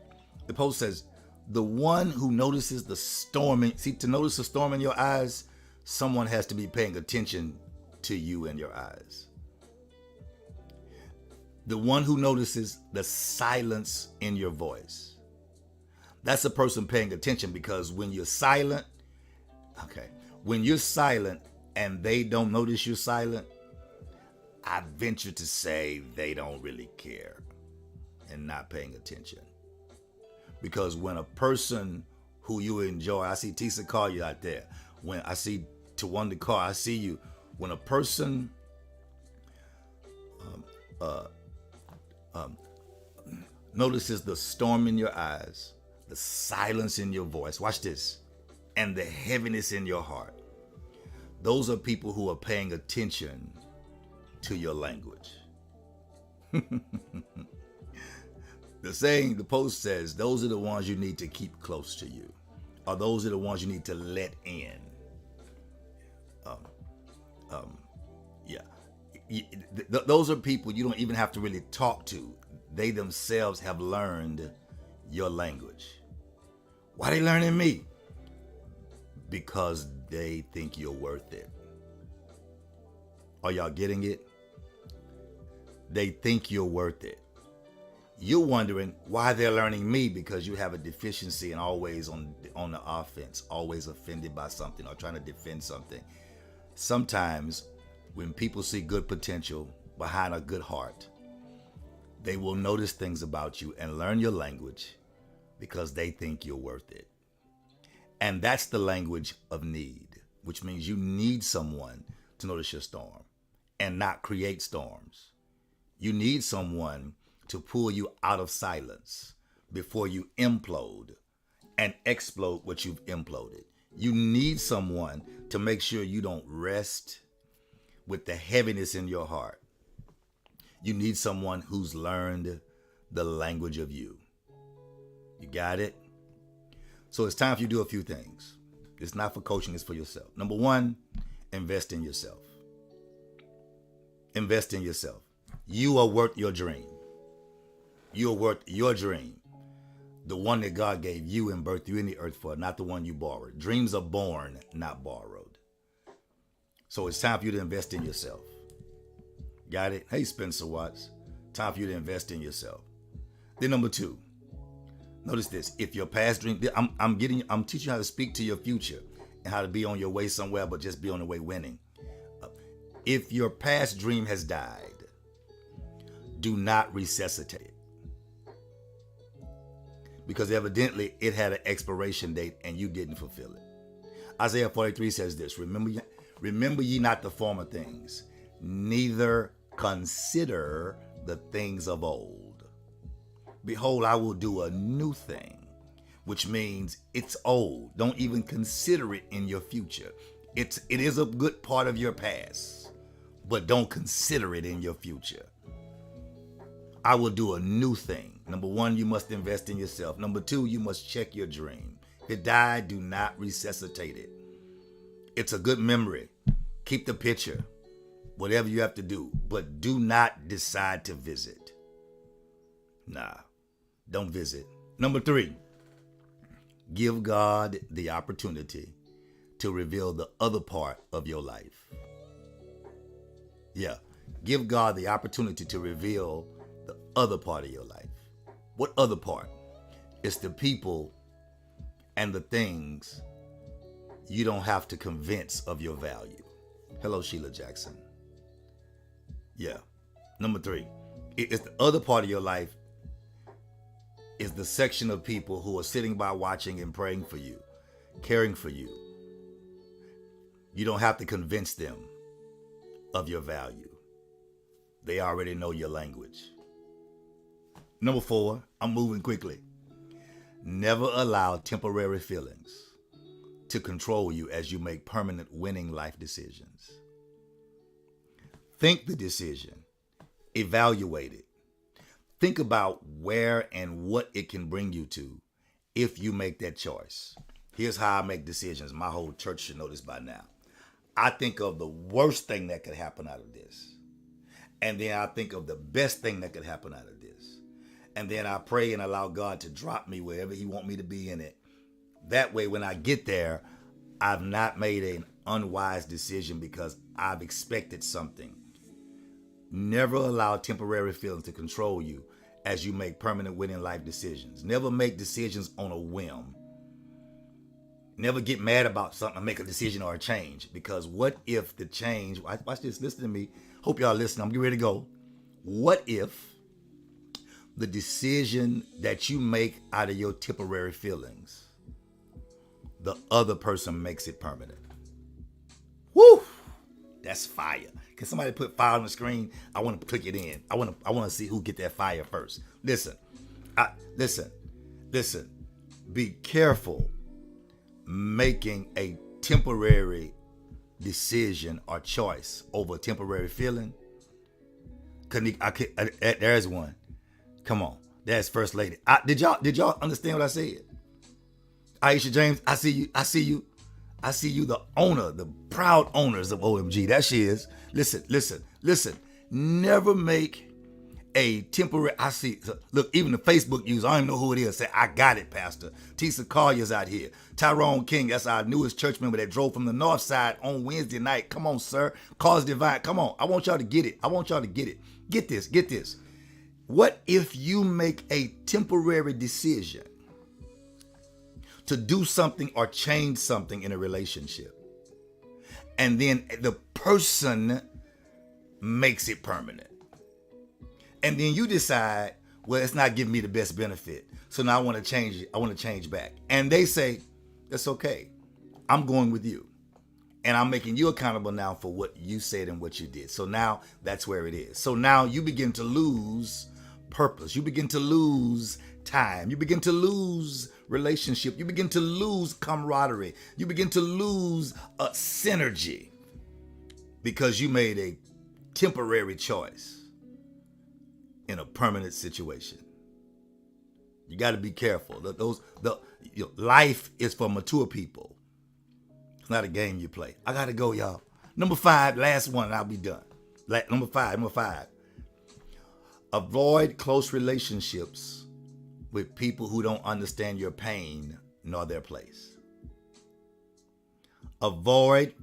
The post says, the one who notices the storm. See, to notice the storm in your eyes, someone has to be paying attention to you in your eyes. The one who notices the silence in your voice. That's a person paying attention, because when you're silent, Okay. When you're silent and they don't notice you're silent, I venture to say they don't really care and not paying attention. Because when a person who you enjoy, I see Tisa call you out there. When I see Tawanda call, I see you. When a person notices the storm in your eyes, the silence in your voice, watch this, and the heaviness in your heart, those are people who are paying attention to your language. The saying, the post says, those are the ones you need to keep close to you, or those are the ones you need to let in. Yeah. Those are people you don't even have to really talk to. They themselves have learned your language. Why are they learning me? Because they think you're worth it. Are y'all getting it? They think you're worth it. You're wondering why they're learning me, because you have a deficiency and always on the offense, always offended by something or trying to defend something. Sometimes when people see good potential behind a good heart, they will notice things about you and learn your language because they think you're worth it. And that's the language of need, which means you need someone to notice your storm and not create storms. You need someone to pull you out of silence before you implode and explode what you've imploded. You need someone to make sure you don't rest with the heaviness in your heart. You need someone who's learned the language of you. You got it? So it's time for you to do a few things. It's not for coaching, it's for yourself. Number one, invest in yourself. Invest in yourself. You are worth your dream. You are worth your dream. The one that God gave you and birthed you in the earth for, not the one you borrowed. Dreams are born, not borrowed. So it's time for you to invest in yourself. Got it? Hey, Spencer Watts. Time for you to invest in yourself. Then number two, notice this. If your past dream, I'm teaching you how to speak to your future and how to be on your way somewhere, but just be on the way winning. If your past dream has died, do not resuscitate it. Because evidently it had an expiration date and you didn't fulfill it. Isaiah 43 says this, remember ye not the former things, neither consider the things of old. Behold, I will do a new thing, which means it's old. Don't even consider it in your future. It is a good part of your past, but don't consider it in your future. I will do a new thing. Number one, you must invest in yourself. Number two, you must check your dream. If it died, do not resuscitate it. It's a good memory. Keep the picture, whatever you have to do, but do not decide to visit. Nah, don't visit. Number three, give God the opportunity to reveal the other part of your life. Yeah, give God the opportunity to reveal the other part of your life. What other part? It's the people and the things you don't have to convince of your value. Hello, Sheila Jackson. Yeah. Number three, it's the other part of your life is the section of people who are sitting by watching and praying for you, caring for you. You don't have to convince them of your value. They already know your language. Number four, I'm moving quickly. Never allow temporary feelings to control you as you make permanent winning life decisions. Think the decision. Evaluate it. Think about where and what it can bring you to if you make that choice. Here's how I make decisions. My whole church should know this by now. I think of the worst thing that could happen out of this. And then I think of the best thing that could happen out of this. And then I pray and allow God to drop me wherever he wants me to be in it. That way, when I get there, I've not made an unwise decision because I've expected something. Never allow temporary feelings to control you as you make permanent winning life decisions. Never make decisions on a whim. Never get mad about something and make a decision or a change. Because what if the change, watch this, listen to me. Hope y'all listen. I'm getting ready to go. What if the decision that you make out of your temporary feelings, the other person makes it permanent? Woo! That's fire. Can somebody put fire on the screen? I want to click it in. I want to see who get that fire first. Listen. Listen. Be careful making a temporary decision or choice over a temporary feeling. There's one. Come on. There's First Lady. Did y'all understand what I said? Aisha James, I see you. I see you, the owner, the proud owners of OMG. That she is. Listen. Never make a temporary, look, even the Facebook user, I don't even know who it is, say, I got it, Pastor. Tisa Collier's out here. Tyrone King, that's our newest church member that drove from the north side on Wednesday night. Come on, sir. Cause Divine. Come on. I want y'all to get it. Get this. What if you make a temporary decision to do something or change something in a relationship, and then the person makes it permanent? And then you decide, well, it's not giving me the best benefit. So now I want to change it. I want to change back. And they say, that's okay. I'm going with you. And I'm making you accountable now for what you said and what you did. So now that's where it is. So now you begin to lose purpose. You begin to lose time. You begin to lose relationship. You begin to lose camaraderie. You begin to lose a synergy because you made a temporary choice in a permanent situation. You got to be careful. Life is for mature people. It's not a game you play. I got to go, y'all. Number 5, last one, and I'll be done. Number five. Avoid close relationships with people who don't understand your pain nor their place. Avoid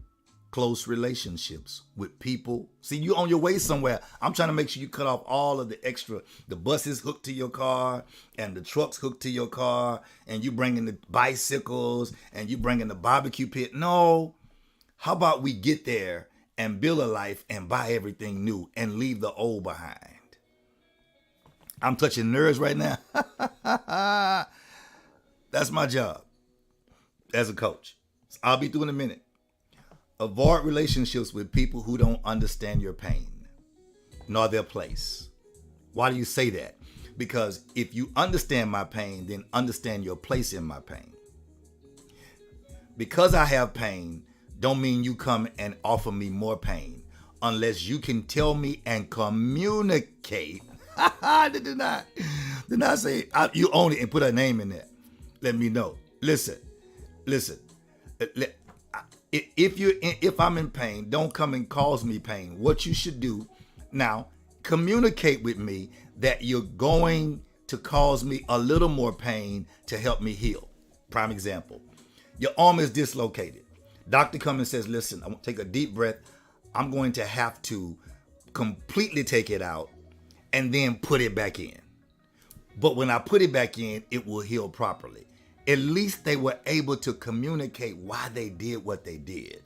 close relationships with people. See, you on your way somewhere. I'm trying to make sure you cut off all of the buses hooked to your car and the trucks hooked to your car, and you bringing the bicycles and you bringing the barbecue pit. No. How about we get there and build a life and buy everything new and leave the old behind? I'm touching nerves right now. That's my job as a coach. I'll be through in a minute. Avoid relationships with people who don't understand your pain nor their place. Why do you say that? Because if you understand my pain, then understand your place in my pain. Because I have pain, don't mean you come and offer me more pain unless you can tell me and communicate. Did not say you own it and put a name in there. Let me know. Listen. If I'm in pain, don't come and cause me pain. What you should do now, communicate with me that you're going to cause me a little more pain to help me heal. Prime example, your arm is dislocated. Doctor comes and says, listen, I want to take a deep breath. I'm going to have to completely take it out and then put it back in. But when I put it back in, it will heal properly. At least they were able to communicate why they did what they did.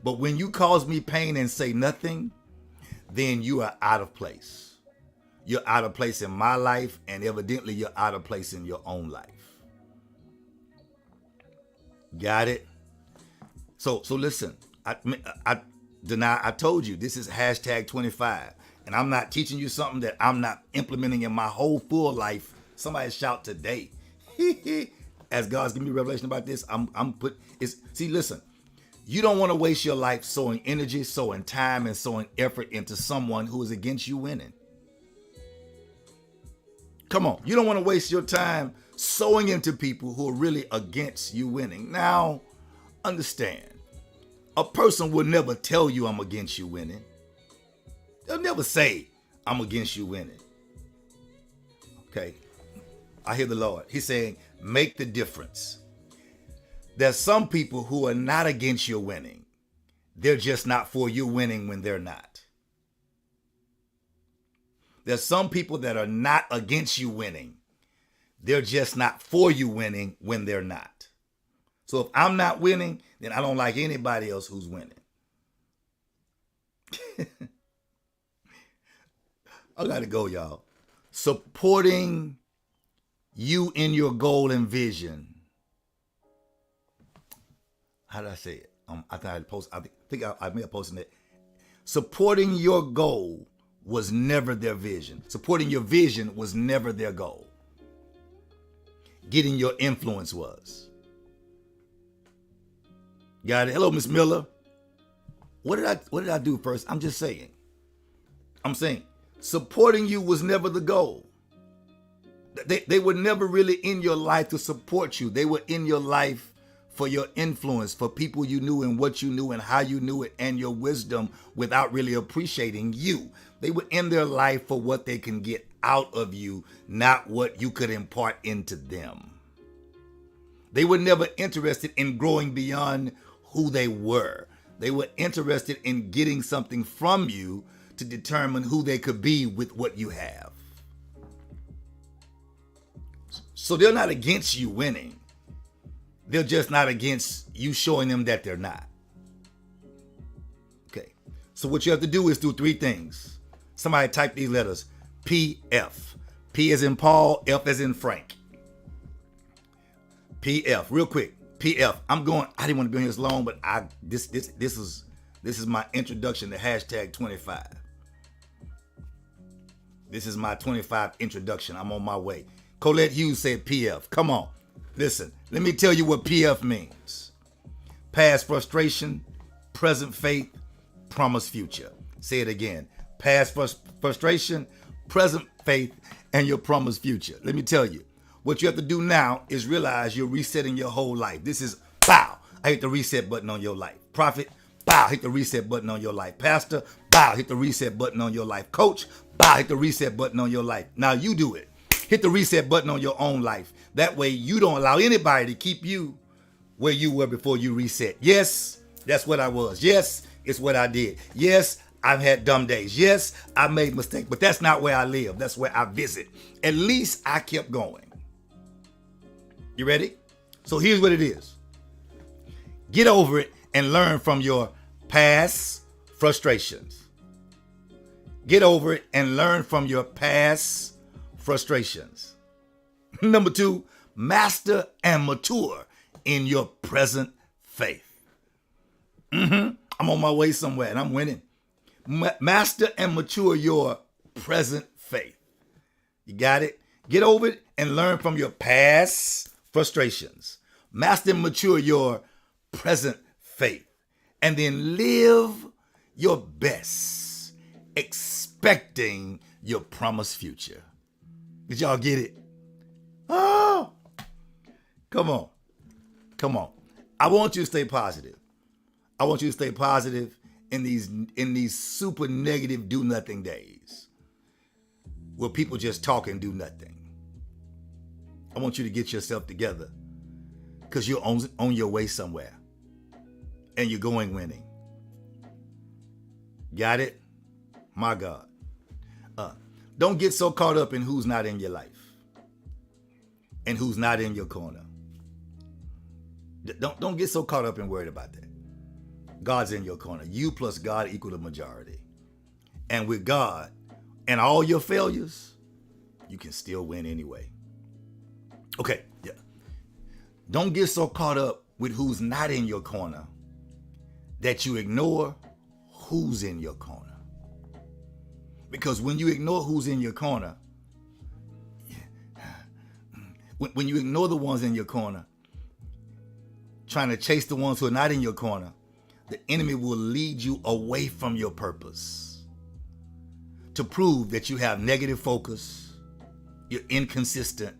But when you cause me pain and say nothing, then you are out of place. You're out of place in my life, and evidently you're out of place in your own life. Got it? So listen, I told you this is #25, and I'm not teaching you something that I'm not implementing in my whole full life. Somebody shout today. As God's giving me revelation about this, listen, you don't want to waste your life sowing energy, sowing time, and sowing effort into someone who is against you winning. Come on, you don't want to waste your time sowing into people who are really against you winning. Now, understand, a person will never tell you I'm against you winning. They'll never say I'm against you winning. Okay, I hear the Lord. He's saying, make the difference. There's some people who are not against your winning. They're just not for you winning when they're not. There's some people that are not against you winning. They're just not for you winning when they're not. So if I'm not winning, then I don't like anybody else who's winning. I gotta go, y'all. Supporting you in your goal and vision. How did I say it? I think I post. I think I may have posted it. Supporting your goal was never their vision. Supporting your vision was never their goal. Getting your influence was. Got it. Hello, Miss Miller. What did I do first? I'm just saying. I'm saying supporting you was never the goal. They were never really in your life to support you. They were in your life for your influence, for people you knew and what you knew and how you knew it and your wisdom without really appreciating you. They were in their life for what they can get out of you, not what you could impart into them. They were never interested in growing beyond who they were. They were interested in getting something from you to determine who they could be with what you have. So they're not against you winning. They're just not against you showing them that they're not. Okay. So what you have to do is do three things. Somebody type these letters. PF. P as in Paul, F as in Frank. PF. Real quick. PF. I didn't want to be on here this long, but this is my introduction to hashtag 25. This is my 25 introduction. I'm on my way. Colette Hughes said PF. Come on. Listen, let me tell you what PF means. Past frustration, present faith, promised future. Say it again. Past frustration, present faith, and your promised future. Let me tell you. What you have to do now is realize you're resetting your whole life. This is, bow, I hit the reset button on your life. Prophet, bow, hit the reset button on your life. Pastor, bow, hit the reset button on your life. Coach, bow, hit the reset button on your life. Now you do it. Hit the reset button on your own life. That way you don't allow anybody to keep you where you were before you reset. Yes, that's what I was. Yes, it's what I did. Yes, I've had dumb days. Yes, I made mistakes, but that's not where I live. That's where I visit. At least I kept going. You ready? So here's what it is. Get over it and learn from your past frustrations. Get over it and learn from your past frustrations. Number 2, master and mature in your present faith. I'm on my way somewhere and I'm winning. Master and mature your present faith. You got it? Get over it and learn from your past frustrations. Master and mature your present faith. And then live your best, expecting your promised future. Did y'all get it? Oh, come on. Come on. I want you to stay positive. I want you to stay positive in these super negative do nothing days where people just talk and do nothing. I want you to get yourself together because you're on your way somewhere and you're going winning. Got it? My God. Don't get so caught up in who's not in your life and who's not in your corner. Don't get so caught up and worried about that. God's in your corner. You plus God equal the majority. And with God and all your failures, you can still win anyway. Okay, yeah. Don't get so caught up with who's not in your corner that you ignore who's in your corner. Because when you ignore who's in your corner, when you ignore the ones in your corner, trying to chase the ones who are not in your corner, the enemy will lead you away from your purpose to prove that you have negative focus, you're inconsistent,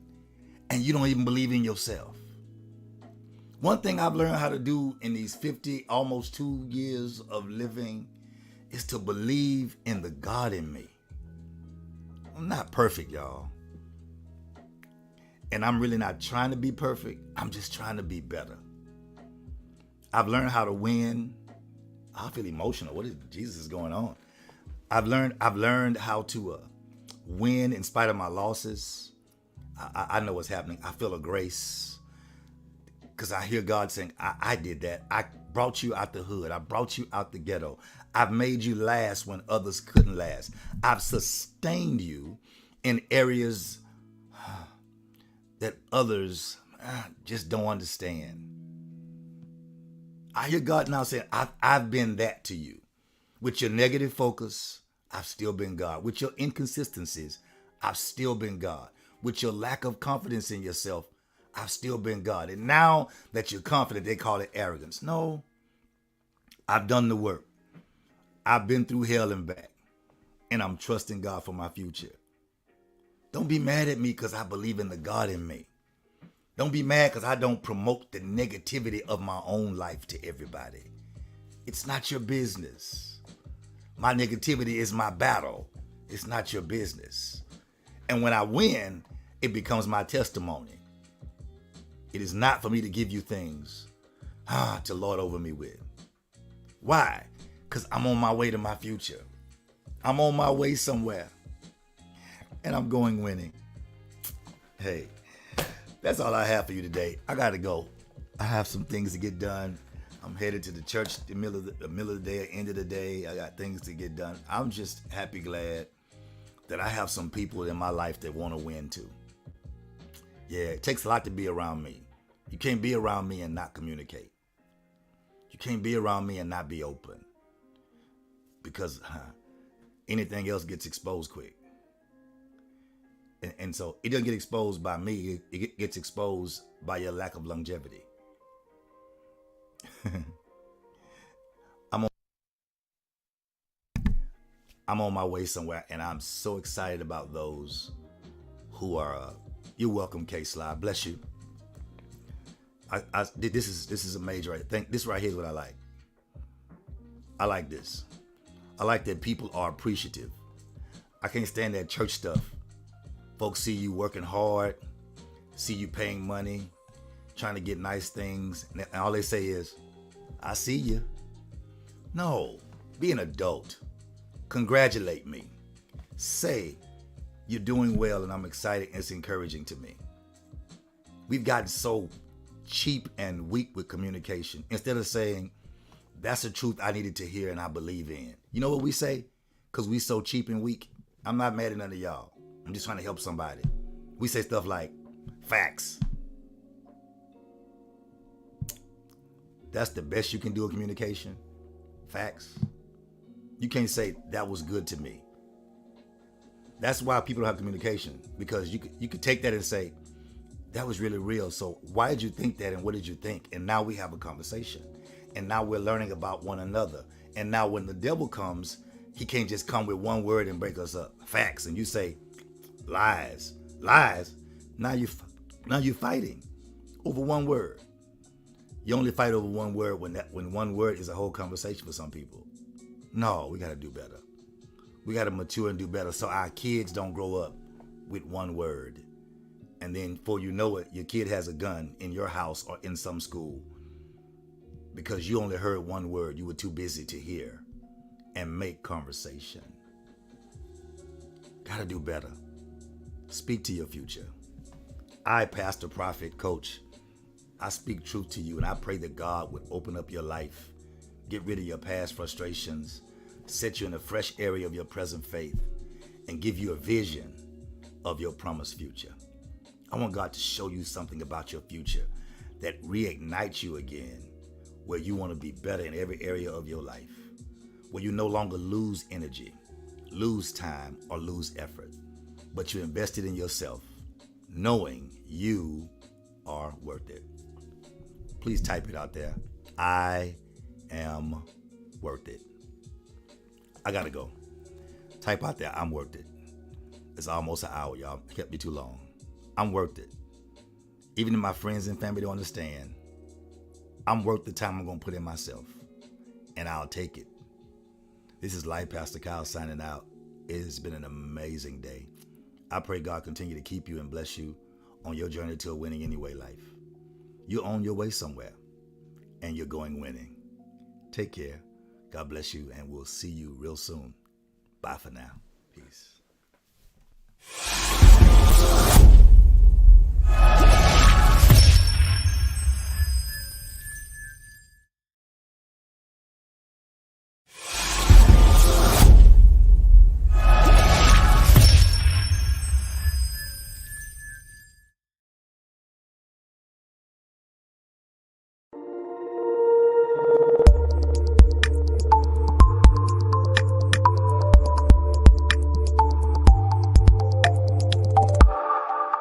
and you don't even believe in yourself. One thing I've learned how to do in these 50, almost 2 years of living is to believe in the God in me. I'm not perfect, y'all. And I'm really not trying to be perfect. I'm just trying to be better. I've learned how to win. I feel emotional. What is Jesus is going on? I've learned how to win in spite of my losses. I know what's happening. I feel a grace. Because I hear God saying, I did that. I brought you out the hood. I brought you out the ghetto. I've made you last when others couldn't last. I've sustained you in areas that others just don't understand. I hear God now saying, I've been that to you. With your negative focus, I've still been God. With your inconsistencies, I've still been God. With your lack of confidence in yourself, I've still been God. And now that you're confident, they call it arrogance. No, I've done the work. I've been through hell and back, and I'm trusting God for my future. Don't be mad at me because I believe in the God in me. Don't be mad because I don't promote the negativity of my own life to everybody. It's not your business. My negativity is my battle. It's not your business. And when I win, it becomes my testimony. It is not for me to give you things to lord over me with. Why? Because I'm on my way to my future. I'm on my way somewhere. And I'm going winning. Hey, that's all I have for you today. I got to go. I have some things to get done. I'm headed to the church the middle of the day, end of the day. I got things to get done. I'm just happy, glad that I have some people in my life that want to win too. Yeah, it takes a lot to be around me. You can't be around me and not communicate. You can't be around me and not be open. Because anything else gets exposed quick. And so it doesn't get exposed by me. It gets exposed by your lack of longevity. I'm on my way somewhere, and I'm so excited about those who are. You're welcome, K-Sly. Bless you. This is a major. I think this right here is what I like. I like this. I like that people are appreciative. I can't stand that church stuff. Folks see you working hard, see you paying money, trying to get nice things, and all they say is, I see you. No, be an adult. Congratulate me. Say, you're doing well and I'm excited and it's encouraging to me. We've gotten so cheap and weak with communication. Instead of saying, that's the truth I needed to hear and I believe in. You know what we say? Because we so cheap and weak. I'm not mad at none of y'all. I'm just trying to help somebody. We say stuff like, facts. That's the best you can do in communication? Facts. You can't say, that was good to me. That's why people don't have communication. Because you could take that and say, that was really real. So why did you think that and what did you think? And now we have a conversation. And now we're learning about one another. And now when the devil comes, he can't just come with one word and break us up. Facts. And you say, lies. Lies. Now you're fighting over one word. You only fight over one word when one word is a whole conversation for some people. No, we got to do better. We got to mature and do better so our kids don't grow up with one word. And then before you know it, your kid has a gun in your house or in some school because you only heard one word. You were too busy to hear and make conversation. Got to do better. Speak to your future. I, pastor, prophet, coach, I speak truth to you and I pray that God would open up your life, get rid of your past frustrations, set you in a fresh area of your present faith, and give you a vision of your promised future. I want God to show you something about your future that reignites you again, where you want to be better in every area of your life, where you no longer lose energy, lose time, or lose effort, but you invested in yourself, knowing you are worth it. Please type it out there. I am worth it. I gotta go. Type out there, I'm worth it. It's almost an hour, y'all. It kept me too long. I'm worth it. Even if my friends and family don't understand, I'm worth the time I'm gonna put in myself. And I'll take it. This is Life Pastor Kyle signing out. It has been an amazing day. I pray God continue to keep you and bless you on your journey to a winning anyway life. You're on your way somewhere and you're going winning. Take care. God bless you and we'll see you real soon. Bye for now. Peace.